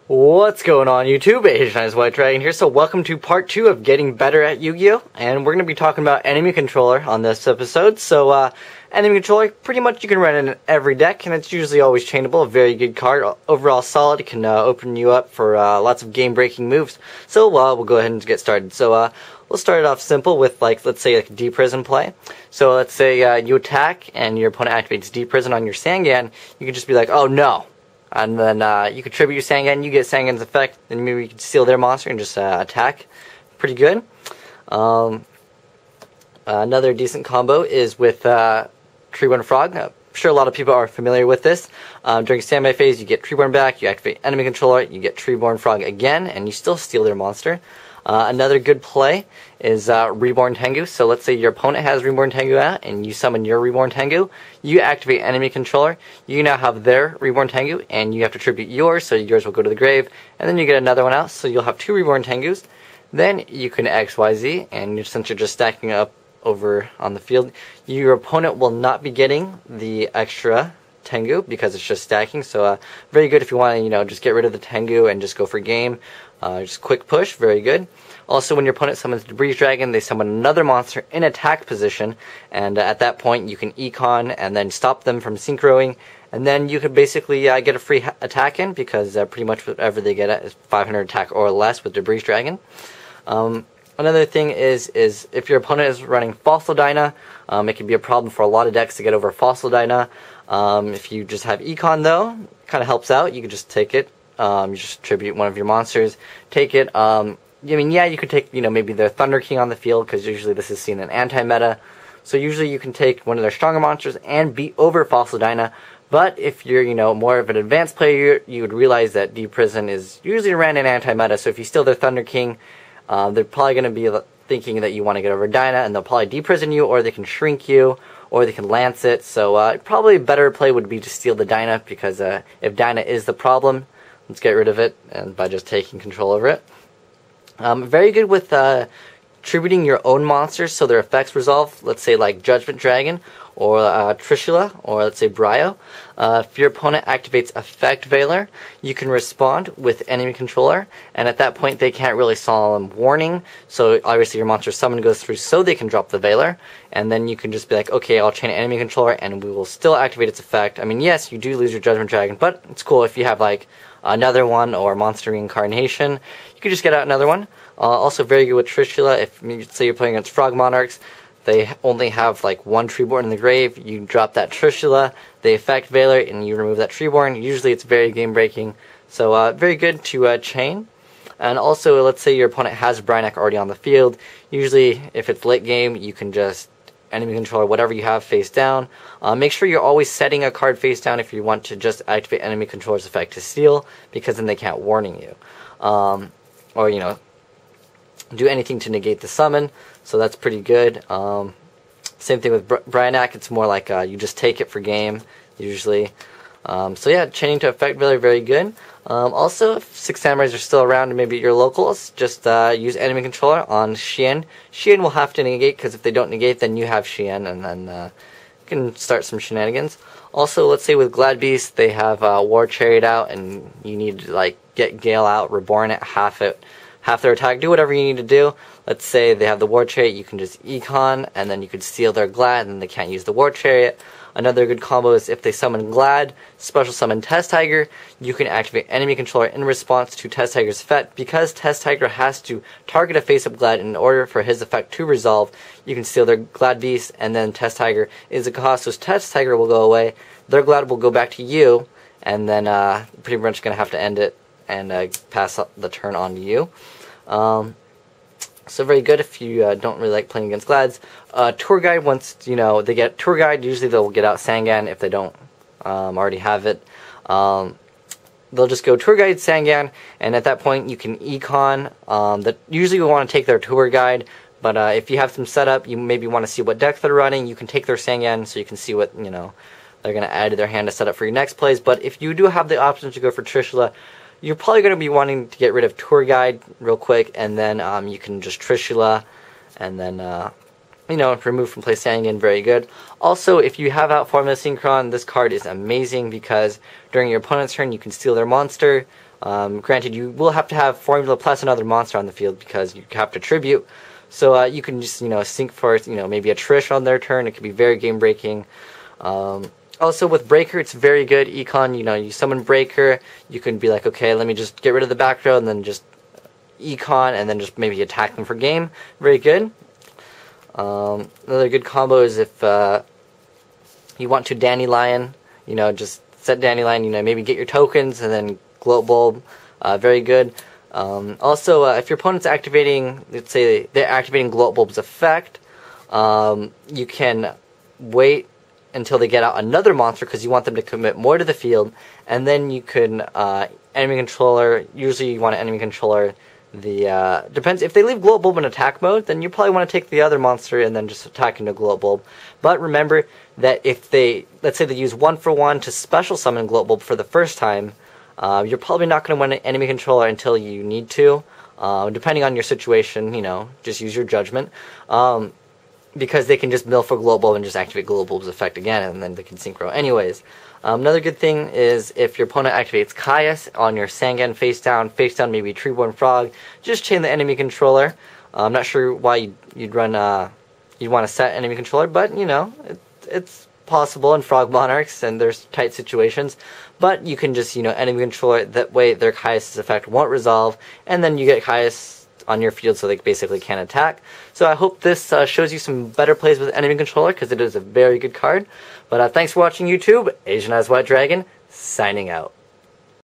What's going on YouTube? Asianized White Dragon here. So welcome to part 2 of getting better at Yu-Gi-Oh! And we're going to be talking about enemy controller on this episode. So enemy controller, pretty much you can run it in every deck, and it's usually always chainable. A very good card. Overall solid. It can open you up for lots of game-breaking moves. So we'll go ahead and get started. So we'll start it off simple with, like, let's say, like a D-Prison play. So let's say you attack and your opponent activates D-Prison on your Sangan. You can just be like, oh no. And then you could tribute your Sangan, you get Sangan's effect, and maybe you can steal their monster and just attack. Pretty good. Another decent combo is with Treeborn Frog. I'm sure a lot of people are familiar with this. During standby phase, you get Treeborn back, you activate enemy controller, you get Treeborn Frog again, and you still steal their monster. Another good play is Reborn Tengu. So let's say your opponent has Reborn Tengu out, and you summon your Reborn Tengu. You activate enemy controller. You now have their Reborn Tengu, and you have to tribute yours, so yours will go to the grave. And then you get another one out, so you'll have 2 Reborn Tengus. Then you can XYZ, and since you're just stacking up over on the field, your opponent will not be getting the extra Tengu because it's just stacking. So very good if you want to, just get rid of the Tengu and just go for game. Just quick push, very good. Also, when your opponent summons the Breeze Dragon, they summon another monster in attack position, and at that point you can Econ and then stop them from synchroing, and then you could basically get a free attack in, because pretty much whatever they get at is 500 attack or less with the Breeze Dragon. Another thing is if your opponent is running Fossil Dyna, it can be a problem for a lot of decks to get over Fossil Dyna. If you just have Econ, though, it kind of helps out. You can just take it. You just tribute one of your monsters, take it. You could take, maybe their Thunder King on the field, because usually this is seen in anti-meta. So usually you can take one of their stronger monsters and beat over Fossil Dyna. But if you're, more of an advanced player, you would realize that D-Prison is usually ran in anti-meta. So if you steal their Thunder King, they're probably going to be thinking that you want to get over Dyna, and they'll probably D-Prison you, or they can shrink you, or they can lance it. So probably a better play would be to steal the Dyna, because if Dyna is the problem, let's get rid of it, and by just taking control over it. Very good with tributing your own monsters so their effects resolve. Let's say like Judgment Dragon, or Trishula, or let's say Bryo. If your opponent activates Effect Veiler, you can respond with enemy controller, and at that point they can't really solemn warning, so obviously your monster summon goes through so they can drop the Veiler, and then you can just be like, okay, I'll chain enemy controller, and we will still activate its effect. I mean, yes, you do lose your Judgment Dragon, but it's cool if you have like another one, or Monster Reincarnation, you could just get out another one. Also very good with Trishula. If say you're playing against Frog Monarchs, they only have like one Treeborn in the grave, you drop that Trishula, they effect Veiler, and you remove that Treeborn. Usually it's very game breaking, so very good to chain. And also, let's say your opponent has Brynak already on the field. Usually if it's late game, you can just enemy controller whatever you have face down. Make sure you're always setting a card face down if you want to just activate enemy controller's effect to steal, because then they can't warning you. Or do anything to negate the summon, so that's pretty good. Same thing with Bryanak, it's more like you just take it for game, usually. So yeah, chaining to effect Veiler, very good. Also, if 6 Samurais are still around and maybe at your locals, just use enemy controller on Xian. Xian will have to negate, because if they don't negate, then you have Xian, and then you can start some shenanigans. Also, let's say with Glad Beast, they have War Chariot out, and you need to like get Gale out, Reborn it, half their attack, do whatever you need to do. Let's say they have the War Chariot, you can just Econ, and then you could steal their Glad, and they can't use the War Chariot. Another good combo is if they summon Glad, special summon Test Tiger, you can activate enemy controller in response to Test Tiger's effect. Because Test Tiger has to target a face-up Glad in order for his effect to resolve, you can steal their Glad Beast, and then Test Tiger is a cost, so Test Tiger will go away, their Glad will go back to you, and then pretty much going to have to end it and pass the turn on to you. So very good if you don't really like playing against Glads. Tour Guide, once they get Tour Guide, usually they'll get out Sangan if they don't already have it. They'll just go Tour Guide, Sangan, and at that point you can Econ. That usually you want to take their Tour Guide, but if you have some setup, you maybe want to see what decks they're running. You can take their Sangan, so you can see what they're going to add to their hand to set up for your next plays. But if you do have the option to go for Trishula, you're probably going to be wanting to get rid of Tour Guide real quick, and then you can just Trishula, and then remove from play Sangan, very good. Also, if you have out Formula Synchron, this card is amazing, because during your opponent's turn you can steal their monster, Granted, you will have to have Formula plus another monster on the field because you have to tribute. So you can just, sync for, maybe a Trish on their turn. It could be very game breaking. Also with Breaker, it's very good. Econ, you summon Breaker, you can be like, okay, let me just get rid of the back row and then just Econ and then just maybe attack them for game. Very good. Another good combo is if you want to Dandelion, just set Dandelion, maybe get your tokens and then Gloat Bulb. Very good. Also, if your opponent's activating, let's say they're activating Gloat Bulb's effect, you can wait until they get out another monster because you want them to commit more to the field, and then you can enemy controller. Usually, you want an enemy controller. Depends if they leave Gloat Bulb in attack mode, then you probably want to take the other monster and then just attack into Gloat Bulb. But remember that if let's say they use 1-for-1 to special summon Gloat Bulb for the first time. You're probably not going to win an enemy controller until you need to, depending on your situation, just use your judgment, because they can just mill for Gloat Bulb and just activate Gloat Bulb's effect again, and then they can synchro. Anyways, another good thing is if your opponent activates Caius on your Sangan face down maybe Treeborn Frog, just chain the enemy controller. I'm not sure why you'd want to set enemy controller, but, it's possible in Frog Monarchs and there's tight situations, but you can just enemy controller, that way their Caius' effect won't resolve, and then you get Caius on your field so they basically can't attack. So I hope this shows you some better plays with enemy controller because it is a very good card. But thanks for watching YouTube. Asian Eyes White Dragon signing out.